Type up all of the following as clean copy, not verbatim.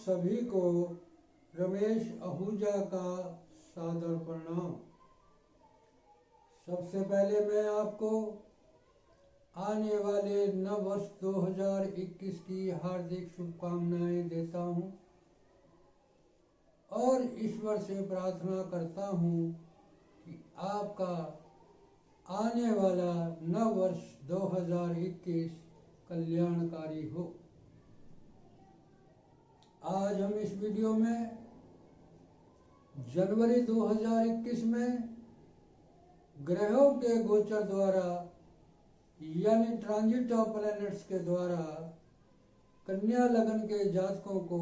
सभी को रमेश आहूजा का सादर प्रणाम। सबसे पहले मैं आपको आने वाले नव वर्ष 2021 की हार्दिक शुभकामनाएं देता हूं और ईश्वर से प्रार्थना करता हूं कि आपका आने वाला नव वर्ष 2021 कल्याणकारी हो। आज हम इस वीडियो में जनवरी 2021 में ग्रहों के गोचर द्वारा यानी ट्रांजिट ऑफ प्लैनेट्स के द्वारा कन्या लगन के जातकों को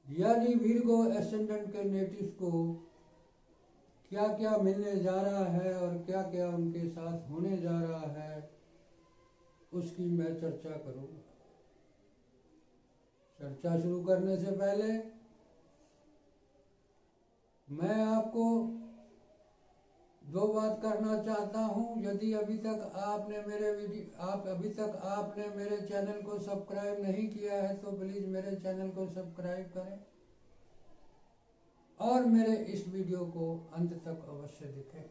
यानी वीरगो एसेंडेंट के नेटिव्स को क्या क्या मिलने जा रहा है और क्या क्या उनके साथ होने जा रहा है, उसकी मैं चर्चा करूंगा। चर्चा शुरू करने से पहले मैं आपको दो बात करना चाहता हूं। यदि अभी तक आपने मेरे चैनल को सब्सक्राइब नहीं किया है तो प्लीज मेरे चैनल को सब्सक्राइब करें और मेरे इस वीडियो को अंत तक अवश्य देखें।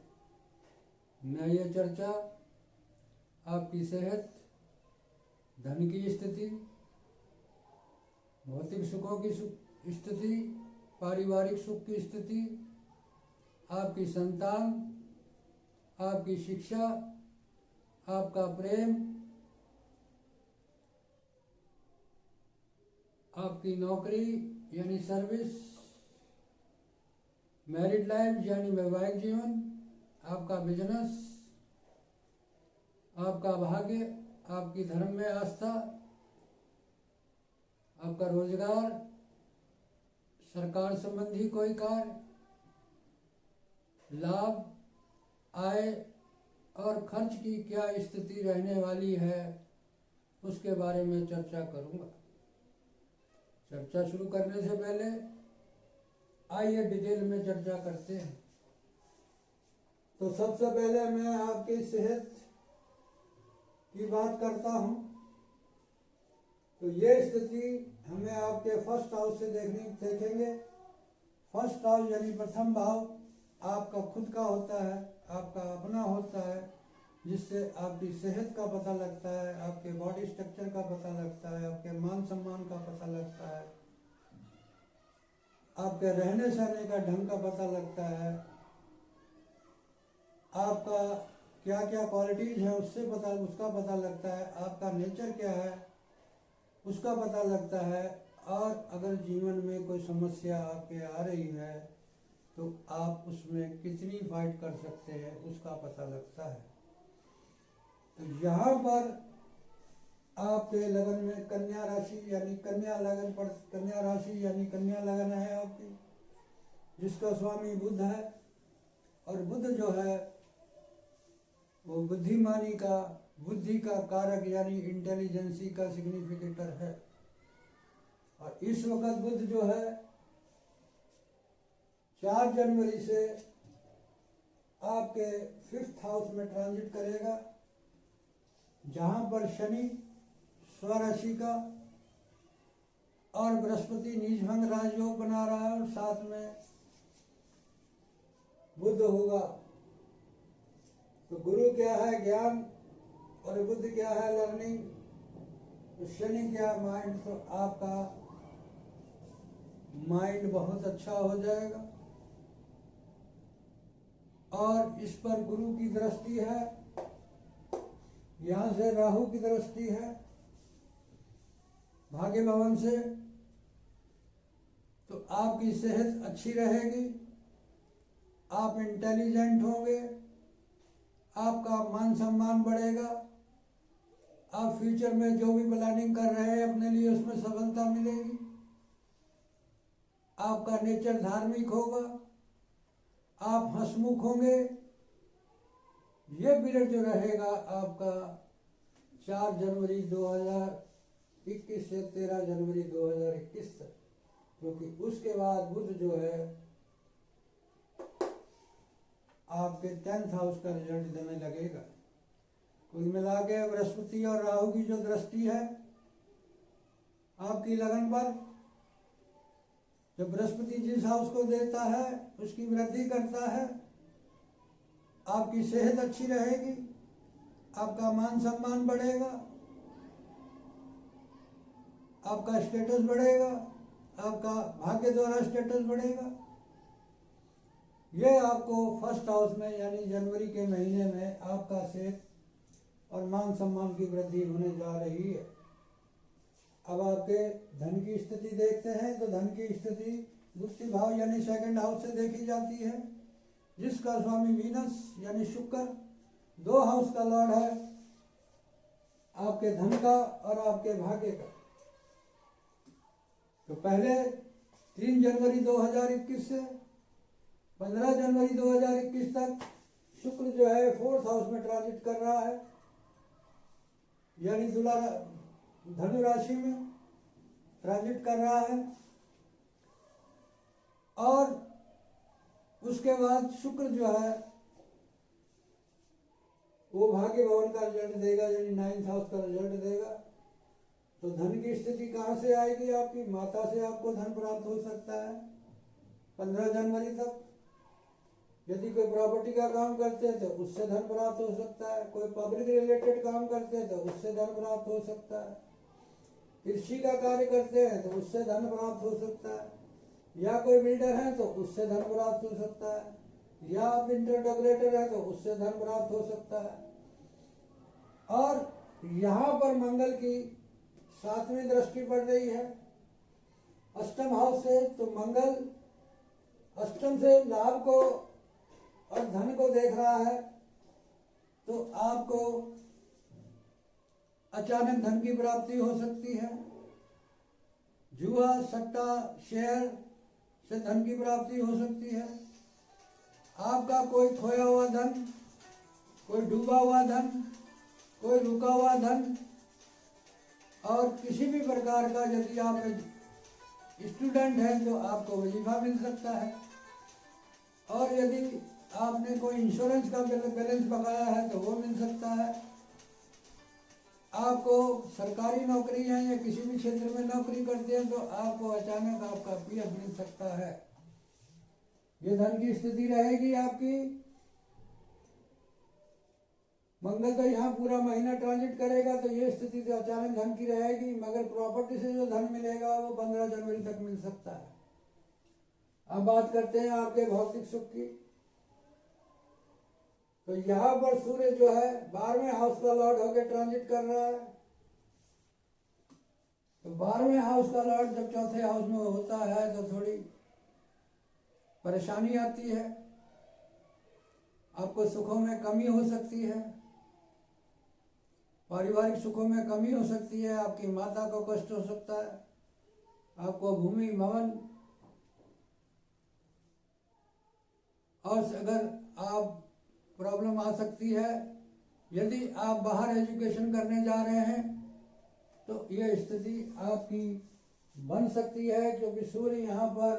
मैं ये चर्चा आपकी सेहत, धन की स्थिति, भौतिक सुखों की स्थिति, पारिवारिक सुख की स्थिति, आपकी संतान, आपकी शिक्षा, आपका प्रेम, आपकी नौकरी यानी सर्विस, मैरिड लाइफ यानी वैवाहिक जीवन, आपका बिजनेस, आपका भाग्य, आपकी धर्म में आस्था, आपका रोजगार, सरकार संबंधी कोई कार्य, लाभ, आय और खर्च की क्या स्थिति रहने वाली है, उसके बारे में चर्चा करूंगा। चर्चा शुरू करने से पहले आइए डिटेल में चर्चा करते हैं। तो सबसे पहले मैं आपकी सेहत की बात करता हूं। तो ये स्थिति हमें आपके फर्स्ट हाउस से देखेंगे। फर्स्ट हाउस यानी प्रथम भाव आपका खुद का होता है, आपका अपना होता है, जिससे आपकी सेहत का पता लगता है, आपके बॉडी स्ट्रक्चर का पता लगता है, आपके मान सम्मान का पता लगता है, आपके रहने सहने का ढंग का पता लगता है, आपका क्या क्या क्वालिटीज है उसका पता लगता है, आपका नेचर क्या है उसका पता लगता है, और अगर जीवन में कोई समस्या आपके आ रही है तो आप उसमें कितनी फाइट कर सकते हैं उसका पता लगता है। तो यहाँ पर आपके लगन में कन्या राशि यानी कन्या लगन है आपकी, जिसका स्वामी बुध है, और बुध जो है वो बुद्धि का कारक यानी इंटेलिजेंसी का सिग्निफिकेटर है। और इस वक्त बुध जो है 4 जनवरी से आपके 5th हाउस में ट्रांजिट करेगा, जहां पर शनि स्वराशि का और बृहस्पति नीचभंग राजयोग बना रहा है, और साथ में बुध होगा। तो गुरु क्या है? ज्ञान, और बुध क्या है? लर्निंग। तो शनि क्या? माइंड। तो आपका माइंड बहुत अच्छा हो जाएगा। और इस पर गुरु की दृष्टि है, यहां से राहु की दृष्टि है भाग्य भवन से। तो आपकी सेहत अच्छी रहेगी, आप इंटेलिजेंट होंगे, आपका मान सम्मान बढ़ेगा, आप फ्यूचर में जो भी प्लानिंग कर रहे हैं अपने लिए उसमें सफलता मिलेगी, आपका नेचर धार्मिक होगा, आप हंसमुख होंगे। ये पीरियड जो रहेगा आपका 4 जनवरी 2021 से 13 जनवरी 2021 तक, क्योंकि उसके बाद बुध जो है आपके 10th हाउस का रिजल्ट देने लगेगा। कुल मिला के बृहस्पति और राहु की जो दृष्टि है आपकी लगन पर। जब बृहस्पति जिस हाउस को देता है उसकी वृद्धि करता है, आपकी सेहत अच्छी रहेगी, आपका मान सम्मान बढ़ेगा, आपका स्टेटस बढ़ेगा, आपका भाग्य द्वारा स्टेटस बढ़ेगा। ये आपको फर्स्ट हाउस में यानी जनवरी के महीने में आपका सेहत और मान सम्मान की वृद्धि होने जा रही है। अब आपके धन की स्थिति देखते हैं तो धन की स्थिति द्वितीय भाव यानी सेकंड हाउस से देखी जाती है, जिसका स्वामी वीनस यानी शुक्र 2 हाउस का लॉर्ड है, आपके धन का और आपके भाग्य का। तो पहले 3 जनवरी 2021 से 15 जनवरी 2021 तक शुक्र जो है 4th हाउस में ट्रांजिट कर रहा है, यानी धनु राशि में ट्रांजिट कर रहा है। और उसके बाद शुक्र जो है वो भाग्य भवन का रिजल्ट देगा, यानी 9th हाउस का रिजल्ट देगा। तो धन की स्थिति कहाँ से आएगी? आपकी माता से आपको धन प्राप्त हो सकता है 15 जनवरी तक। यदि कोई प्रॉपर्टी का काम करते हैं तो उससे धन प्राप्त हो सकता है, कोई पब्लिक रिलेटेड काम करते हैं तो उससे धन प्राप्त हो सकता है, कृषि का कार्य करते हैं तो उससे धन प्राप्त हो सकता है, या कोई बिल्डर है तो उससे धन प्राप्त हो सकता है, या आप इंटरडेकोरेटर है तो उससे धन प्राप्त हो सकता है। और यहाँ पर मंगल की 7वीं दृष्टि पड़ रही है अष्टम हाउस से, तो मंगल अष्टम से लाभ को और धन को देख रहा है, तो आपको अचानक धन की प्राप्ति हो सकती है। जुआ, सट्टा, शेयर से धन की प्राप्ति हो सकती है। आपका कोई खोया हुआ धन, कोई डूबा हुआ धन, कोई रुका हुआ धन, और किसी भी प्रकार का यदि आप स्टूडेंट हैं तो आपको वजीफा मिल सकता है। और यदि आपने कोई इंश्योरेंस का बैलेंस बकाया है तो वो मिल सकता है। आपको सरकारी नौकरी है या किसी भी क्षेत्र में नौकरी करते हैं तो आपको अचानक आपका पीएफ मिल सकता है। ये धन की स्थिति रहेगी आपकी। मंगल तो यहाँ पूरा महीना ट्रांजिट करेगा, तो ये स्थिति तो अचानक धन की रहेगी, मगर प्रॉपर्टी से जो धन मिलेगा वो 15 जनवरी तक मिल सकता है। अब बात करते हैं आपके भौतिक सुख की। तो यहाँ पर सूर्य जो है 12वें हाउस का लॉर्ड होकर ट्रांजिट कर रहा है। तो 12वें हाउस का लॉर्ड जब चौथे हाउस में होता है तो थोड़ी परेशानी आती है, आपको सुखों में कमी हो सकती है, पारिवारिक सुखों में कमी हो सकती है, आपकी माता को कष्ट हो सकता है, आपको भूमि भवन, और अगर आप प्रॉब्लम आ सकती है। यदि आप बाहर एजुकेशन करने जा रहे हैं तो ये स्थिति आपकी बन सकती है, क्योंकि सूर्य यहाँ पर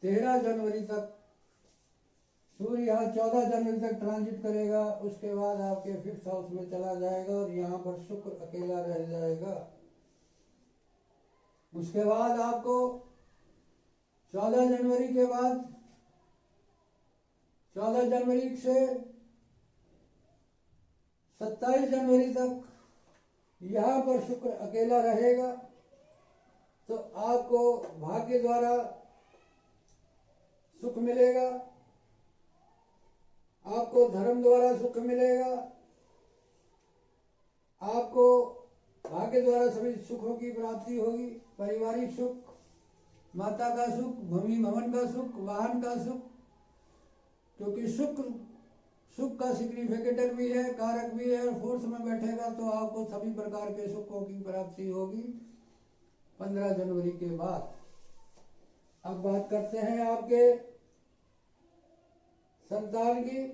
13 जनवरी तक, सूर्य यहाँ 14 जनवरी तक ट्रांजिट करेगा। उसके बाद आपके 5th हाउस में चला जाएगा और यहाँ पर शुक्र अकेला रह जाएगा। उसके बाद आपको 14 जनवरी के बाद 14 जनवरी से 27 जनवरी तक यहाँ पर शुक्र अकेला रहेगा। तो आपको भाग्य द्वारा सुख मिलेगा, आपको धर्म द्वारा सुख मिलेगा, आपको भाग्य द्वारा सभी सुखों की प्राप्ति होगी। पारिवारिक सुख, माता का सुख, भूमि भवन का सुख, वाहन का सुख, क्योंकि शुक्र सुख का सिग्निफिकेटर भी है, कारक भी है, और 4th में बैठेगा तो आपको सभी प्रकार के सुखों की प्राप्ति होगी 15 जनवरी के बाद। अब बात करते हैं आपके संतान की।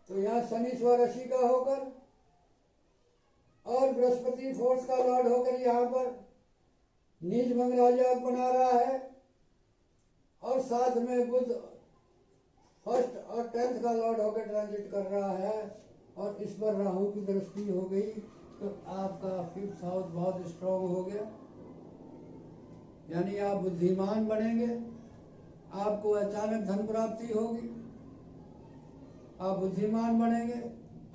तो यहाँ शनि स्वराशि का होकर और बृहस्पति 4th का लॉर्ड होकर यहाँ पर नीच भंग राजा बना रहा है, और साथ में बुध 1st और 10th का लॉर्ड होकर ट्रांजिट कर रहा है, और इस पर राहु की दृष्टि हो गई। तो आपका 5th हाउस बहुत स्ट्रांग हो गया। यानी आप बुद्धिमान बनेंगे, आपको अचानक धन प्राप्ति होगी। आप बुद्धिमान बनेंगे,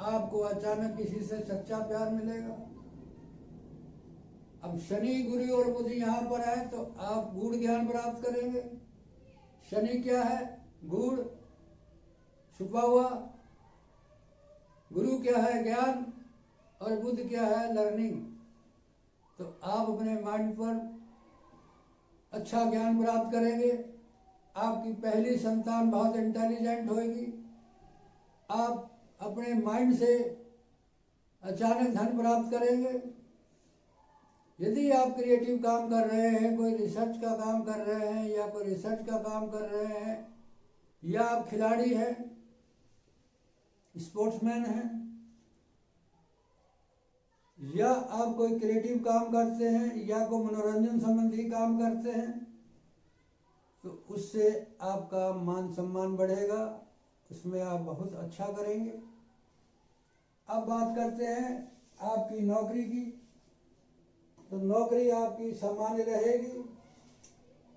आपको अचानक किसी से सच्चा प्यार मिलेगा। अब शनि, गुरु और बुध यहाँ पर है तो आप गूढ़ ज्ञान प्राप्त करेंगे। शनि क्या है? गूढ़, छुपा हुआ। गुरु क्या है? ज्ञान। और बुध क्या है? लर्निंग। तो आप अपने माइंड पर अच्छा ज्ञान प्राप्त करेंगे। आपकी पहली संतान बहुत इंटेलिजेंट होगी। आप अपने माइंड से अचानक धन प्राप्त करेंगे। यदि आप क्रिएटिव काम कर रहे हैं, कोई रिसर्च का काम कर रहे हैं या कोई रिसर्च का काम कर रहे हैं, या आप खिलाड़ी हैं, स्पोर्ट्समैन हैं, या आप कोई क्रिएटिव काम करते हैं या कोई मनोरंजन संबंधी काम करते हैं, तो उससे आपका मान सम्मान बढ़ेगा, उसमें आप बहुत अच्छा करेंगे। अब बात करते हैं आपकी नौकरी की। तो नौकरी आपकी सामान्य रहेगी,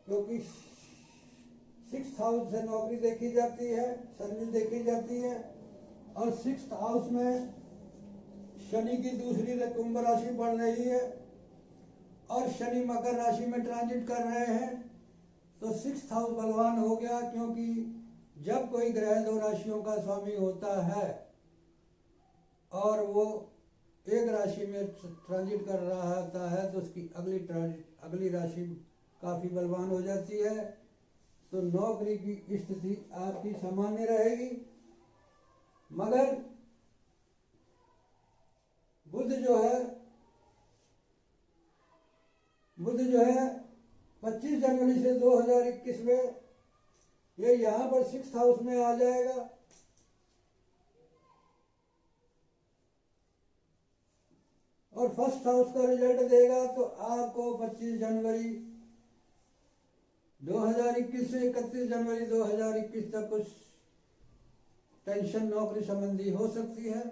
क्योंकि 6th हाउस से नौकरी देखी जाती है, सर्विस देखी जाती है। और 6th हाउस में शनि की दूसरी कुंभ राशि पड़ रही है और शनि मकर राशि में ट्रांजिट कर रहे हैं, तो 6th हाउस बलवान हो गया। क्योंकि जब कोई ग्रह 2 राशियों का स्वामी होता है और वो एक राशि में ट्रांजिट कर रहा होता है, तो उसकी अगली राशि काफी बलवान हो जाती है। तो नौकरी की स्थिति आपकी सामान्य रहेगी। मगर बुध जो है 25 जनवरी से 2021 में ये यहाँ पर 6th हाउस में आ जाएगा। और 1st हाउस का रिजल्ट देगा। तो आपको 25 जनवरी 2021 से 31 जनवरी 2021 तक कुछ टेंशन नौकरी संबंधी हो सकती है।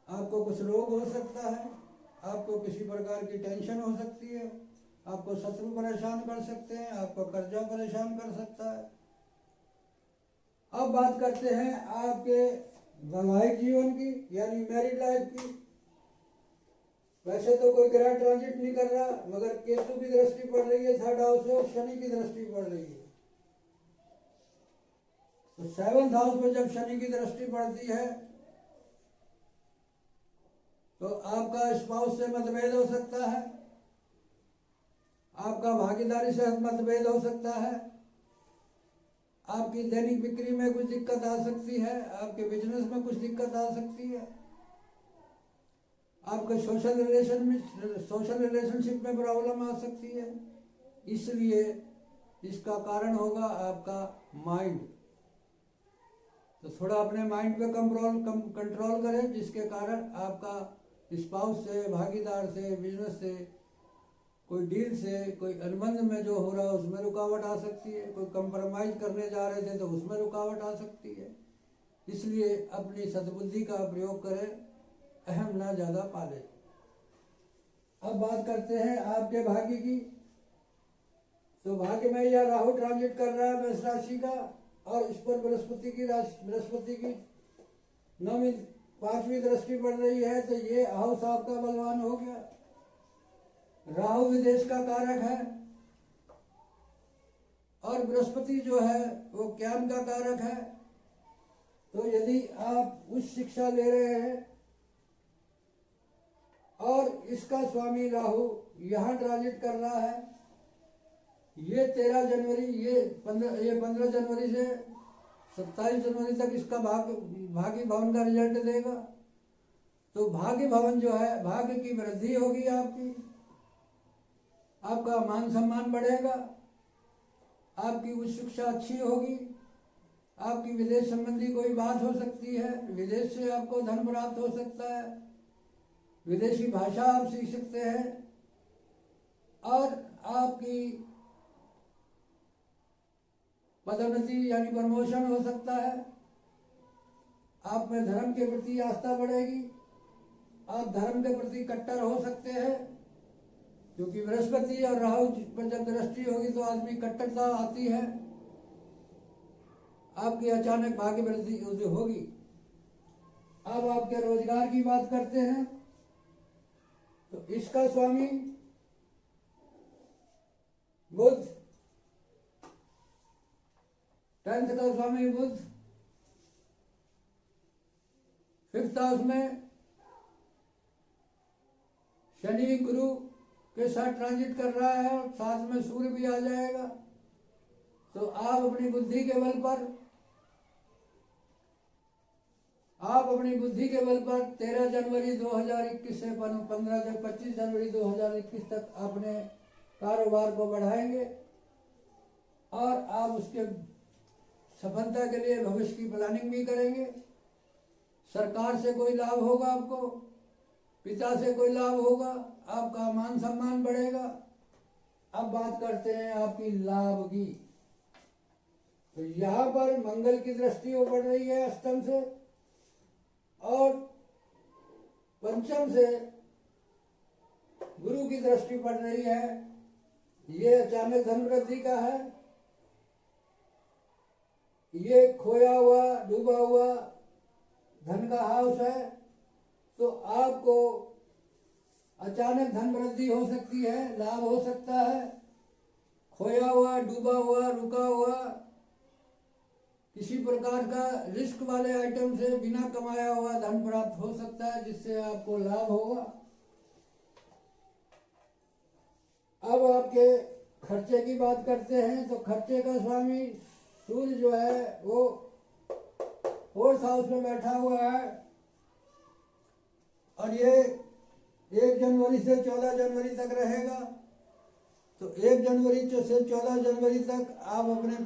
आपको कुछ रोग हो सकता है, आपको किसी प्रकार की टेंशन हो सकती है, आपको शत्रु परेशान कर सकते हैं, आपको कर्जा परेशान कर सकता है। अब बात करते हैं आपके वैवाहिक जीवन की, यानी मैरिड लाइफ की। वैसे तो कोई ग्रह ट्रांजिट नहीं कर रहा, मगर केतु की दृष्टि पड़ रही है 3rd हाउस से और शनि की दृष्टि पड़ रही है। तो 7th हाउस में जब शनि की दृष्टि पड़ती है तो आपका स्पाउस से मतभेद हो सकता है, आपका भागीदारी से मतभेद हो सकता है, आपकी दैनिक बिक्री में कुछ दिक्कत आ सकती है, आपके बिजनेस में कुछ दिक्कत आ सकती है, आपके सोशल रिलेशनशिप में प्रॉब्लम आ सकती है। इसलिए इसका कारण होगा आपका माइंड। तो थोड़ा अपने माइंड पे कंट्रोल करें, जिसके कारण आपका स्पाउस से, भागीदार से, बिजनेस से, कोई डील से, कोई अनुबंध में जो हो रहा है उसमें रुकावट आ सकती है। कोई कंप्रोमाइज करने जा रहे थे तो उसमें रुकावट आ सकती है। इसलिए अपनी सद्बुद्धि का प्रयोग करें, अहम ना ज्यादा पाले। अब बात करते हैं आपके भाग्य की। तो भाग्य में यह राहु ट्रांजिट कर रहा है मेष राशि का, और इस पर बृहस्पति की 9वीं 5वीं दृष्टि पड़ रही है। तो ये हाउस आपका बलवान हो गया। राहु विदेश का कारक है और बृहस्पति जो है वो ज्ञान का कारक है। तो यदि आप उच्च शिक्षा ले रहे हैं और इसका स्वामी राहु यहाँ ट्रांजिट कर रहा है, ये 13 जनवरी, ये 15 जनवरी से 27 जनवरी तक इसका भाग्य भवन का रिजल्ट देगा। तो भाग्य भवन जो है, भाग्य की वृद्धि होगी, आपका मान सम्मान बढ़ेगा, आपकी उच्च शिक्षा अच्छी होगी, आपकी विदेश संबंधी कोई बात हो सकती है, विदेश से आपको धन प्राप्त हो सकता है, विदेशी भाषा आप सीख सकते हैं, और आपकी पदोन्नति यानी प्रमोशन हो सकता है। आप में धर्म के प्रति आस्था बढ़ेगी, आप धर्म के प्रति कट्टर हो सकते हैं, क्योंकि बृहस्पति और राहु पर जब दृष्टि होगी तो आदमी कट्टरता आती है, आपकी अचानक भाग्य वृद्धि होगी। अब आपके रोजगार की बात करते हैं तो इसका स्वामी बुध, 10th का स्वामी बुध 5th हाउस में शनि गुरु के साथ ट्रांजिट कर रहा है और साथ में सूर्य भी आ जाएगा। तो आप अपनी बुद्धि के बल पर 13 जनवरी 2021 से 25 जनवरी 2021 तक अपने कारोबार को बढ़ाएंगे और आप उसके सफलता के लिए भविष्य की प्लानिंग भी करेंगे। सरकार से कोई लाभ होगा, आपको पिता से कोई लाभ होगा, आपका मान सम्मान बढ़ेगा। अब बात करते हैं आपकी लाभ की। तो यहाँ पर मंगल की दृष्टि हो पड़ रही है अष्टम से और पंचम से गुरु की दृष्टि पड़ रही है। ये अचानक धन वृद्धि का है, ये खोया हुआ डूबा हुआ धन का हाउस है। तो आपको अचानक धन वृद्धि हो सकती है, लाभ हो सकता है। खोया हुआ, डूबा हुआ, रुका हुआ किसी प्रकार का रिस्क वाले आइटम से बिना कमाया हुआ धन प्राप्त हो सकता है, जिससे आपको लाभ होगा। अब आपके खर्चे की बात करते हैं तो खर्चे का स्वामी सूर्य जो है वो 4th हाउस में बैठा हुआ है और ये 1 जनवरी से 14 जनवरी तक रहेगा। तो 1 जनवरी से 14 जनवरी तक आप अपने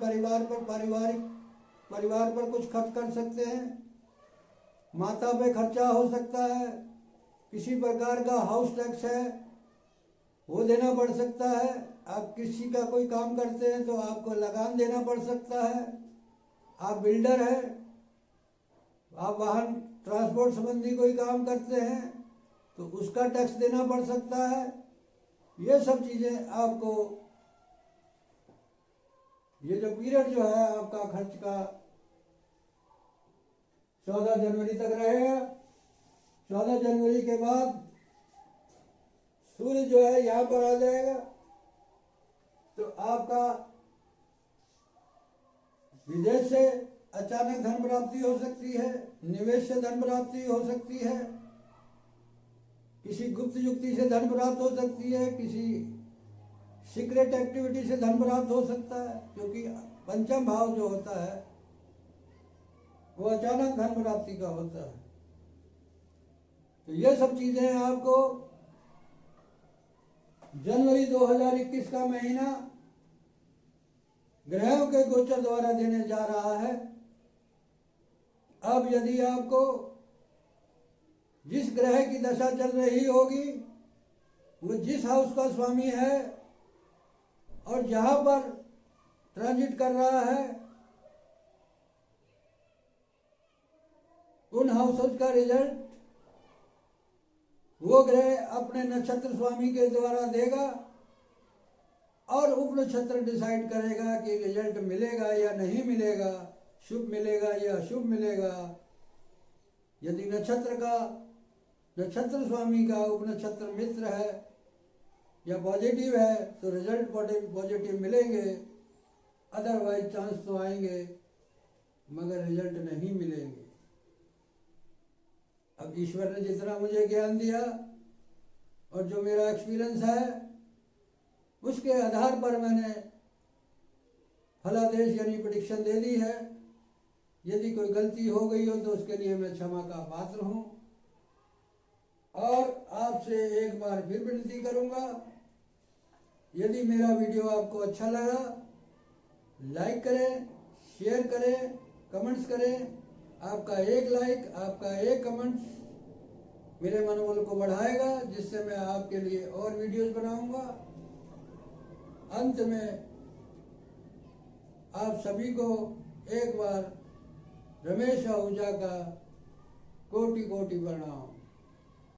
परिवार पर कुछ खर्च कर सकते हैं। माता पे खर्चा हो सकता है, किसी प्रकार का हाउस टैक्स है वो देना पड़ सकता है। आप किसी का कोई काम करते हैं तो आपको लगान देना पड़ सकता है। आप बिल्डर हैं, आप वाहन ट्रांसपोर्ट संबंधी कोई काम करते हैं तो उसका टैक्स देना पड़ सकता है। ये सब चीजें आपको, ये जो पीरियड जो है आपका खर्च का 14 जनवरी तक रहेगा। 14 जनवरी के बाद सूर्य जो है यहाँ पर आ जाएगा तो आपका विदेश से अचानक धन प्राप्ति हो सकती है, निवेश से धन प्राप्ति हो सकती है, किसी गुप्त युक्ति से धन प्राप्त हो सकती है, किसी सीक्रेट एक्टिविटी से धन प्राप्त हो सकता है। क्योंकि पंचम भाव जो होता है वो अचानक धन प्राप्ति का होता है। तो ये सब चीजें आपको जनवरी 2021 का महीना ग्रहों के गोचर द्वारा देने जा रहा है। अब यदि आपको जिस ग्रह की दशा चल रही होगी वो जिस हाउस का स्वामी है और जहां पर ट्रांजिट कर रहा है उन हाउसेस का रिजल्ट वो ग्रह अपने नक्षत्र स्वामी के द्वारा देगा और उप नक्षत्र डिसाइड करेगा कि रिजल्ट मिलेगा या नहीं मिलेगा, शुभ मिलेगा या अशुभ मिलेगा। यदि नक्षत्र स्वामी का उप नक्षत्र मित्र है या पॉजिटिव है तो रिजल्ट पॉजिटिव मिलेंगे, अदरवाइज चांस तो आएंगे मगर रिजल्ट नहीं मिलेंगे। अब ईश्वर ने जितना मुझे ज्ञान दिया और जो मेरा एक्सपीरियंस है उसके आधार पर मैंने फलादेश यानी प्रेडिक्शन दे दी है। यदि कोई गलती हो गई हो तो उसके लिए मैं क्षमा का पात्र हूं और आपसे एक बार फिर विनती करूंगा, यदि मेरा वीडियो आपको अच्छा लगा लाइक करें, शेयर करें, कमेंट्स करें। आपका एक लाइक, आपका एक कमेंट मेरे मनोबल को बढ़ाएगा, जिससे मैं आपके लिए और वीडियोस बनाऊंगा। अंत में आप सभी को एक बार रमेश आहूजा का कोटि कोटि प्रणाम।